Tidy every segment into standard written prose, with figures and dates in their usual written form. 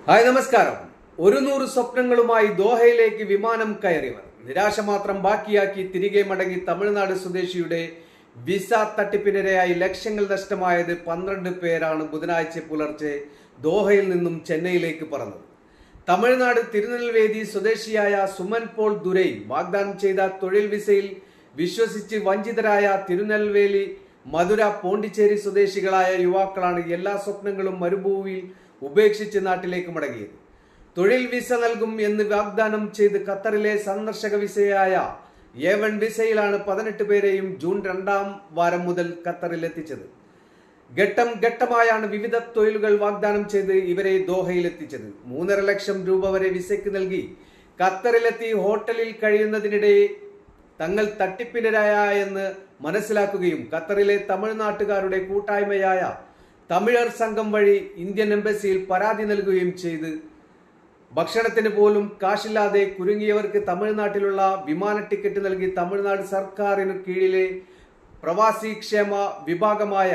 Hi നമസ്കാരം. 100 സ്വപ്നങ്ങളുമായി ദോഹയിലേക്ക് വിമാനം കയറിയവർ നിരാശ മാത്രം ബാക്കിയാക്കി തിരികെ മടങ്ങി. തമിഴ്നാട് സ്വദേശിയുടെ വിസ തട്ടിപ്പിനിരയായി ലക്ഷങ്ങൾ നഷ്ടമായത് 12 പേരാണ് ബുധനാഴ്ച പുലർച്ചെ ദോഹയിൽ നിന്നും ചെന്നൈയിലേക്ക് പറന്നത്. തമിഴ്നാട് തിരുനെൽവേലി സ്വദേശിയായ സുമൻ പോൾ ദുരൈ വാഗ്ദാനം ചെയ്ത തൊഴിൽ വിസയിൽ വിശ്വസിച്ച് വഞ്ചിതരായ തിരുനെൽവേലി, മധുര, പോണ്ടിച്ചേരി സ്വദേശികളായ യുവാക്കളാണ് എല്ലാ സ്വപ്നങ്ങളും മരുഭൂമിയിൽ ഉപേക്ഷിച്ച് നാട്ടിലേക്ക് മടങ്ങിയത്. തൊഴിൽ വിസ നൽകും എന്ന് വാഗ്ദാനം ചെയ്ത് ഖത്തറിലെ സന്ദർശക വിസയായ A1 വിസയിലാണ് 18 പേരെയും ജൂൺ 2ാം വാരം മുതൽ ഖത്തറിൽ എത്തിച്ചത്. ഘട്ടം ഘട്ടമായാണ് വിവിധ തൊഴിലുകൾ വാഗ്ദാനം ചെയ്ത് ഇവരെ ദോഹയിൽ എത്തിച്ചത്. 3.5 ലക്ഷം രൂപ വരെ വിസയ്ക്ക് നൽകി ഖത്തറിലെത്തി ഹോട്ടലിൽ കഴിയുന്നതിനിടെ തങ്ങൾ തട്ടിപ്പിനിരയായെന്ന് മനസ്സിലാക്കുകയും ഖത്തറിലെ തമിഴ്നാട്ടുകാരുടെ കൂട്ടായ്മയായ തമിഴർ സംഘം വഴി ഇന്ത്യൻ എംബസിയിൽ പരാതി നൽകുകയും ചെയ്ത് ഭക്ഷണത്തിന് പോലും കാശില്ലാതെ കുരുങ്ങിയവർക്ക് തമിഴ്നാട്ടിലുള്ള വിമാന ടിക്കറ്റ് നൽകി തമിഴ്നാട് സർക്കാരിനു കീഴിലെ പ്രവാസി ക്ഷേമ വിഭാഗമായ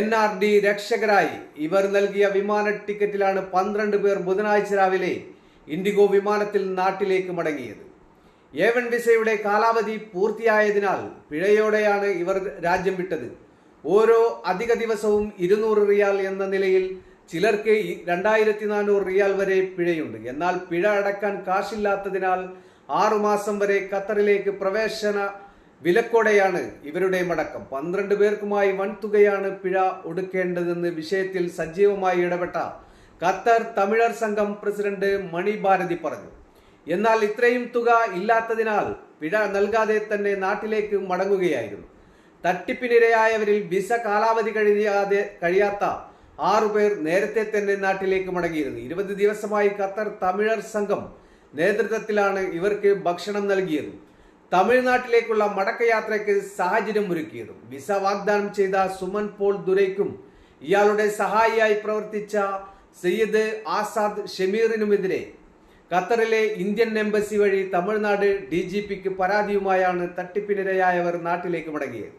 NRD രക്ഷകരായി ഇവർ നൽകിയ വിമാന ടിക്കറ്റിലാണ് 12 പേർ ബുധനാഴ്ച രാവിലെ ഇൻഡിഗോ വിമാനത്തിൽ നാട്ടിലേക്ക് മടങ്ങിയത്. A1 വിസയുടെ കാലാവധി പൂർത്തിയായതിനാൽ പിഴയോടെയാണ് ഇവർ രാജ്യം വിട്ടത്. ഓരോ അധിക ദിവസവും 200 റിയാൽ എന്ന നിലയിൽ ചിലർക്ക് 2400 റിയാൽ വരെ പിഴയുണ്ട്. എന്നാൽ പിഴ അടക്കാൻ കാശില്ലാത്തതിനാൽ 6 മാസം വരെ ഖത്തറിലേക്ക് പ്രവേശന വിലക്കോടെയാണ് ഇവരുടെ മടക്കം. 12 പേർക്കുമായി വൻതുകയാണ് പിഴ ഒടുക്കേണ്ടതെന്ന് വിഷയത്തിൽ സജീവമായി ഇടപെട്ട ഖത്തർ തമിഴർ സംഘം പ്രസിഡന്റ് മണി ഭാരതി പറഞ്ഞു. എന്നാൽ ഇത്രയും തുക ഇല്ലാത്തതിനാൽ പിഴ നൽകാതെ തന്നെ നാട്ടിലേക്ക് മടങ്ങുകയായിരുന്നു. തട്ടിപ്പിനിരയായവരിൽ വിസ കാലാവധി കഴിയാത്ത 6 പേർ നേരത്തെ തന്നെ നാട്ടിലേക്ക് മടങ്ങിയിരുന്നു. 20 ദിവസമായി ഖത്തർ തമിഴർ സംഘം നേതൃത്വത്തിലാണ് ഇവർക്ക് ഭക്ഷണം നൽകിയതും തമിഴ്നാട്ടിലേക്കുള്ള മടക്കയാത്രയ്ക്ക് സാഹചര്യം ഒരുക്കിയതും. വിസ വാഗ്ദാനം ചെയ്ത സുമൻ പോൾ ദുരൈക്കും ഇയാളുടെ സഹായിയായി പ്രവർത്തിച്ച സയ്യിദ് ആസാദ് ഷമീറിനുമെതിരെ ഖത്തറിലെ ഇന്ത്യൻ എംബസി വഴി തമിഴ്നാട് DGPക്ക് പരാതിയുമായാണ് തട്ടിപ്പിനിരയായവർ നാട്ടിലേക്ക് മടങ്ങിയത്.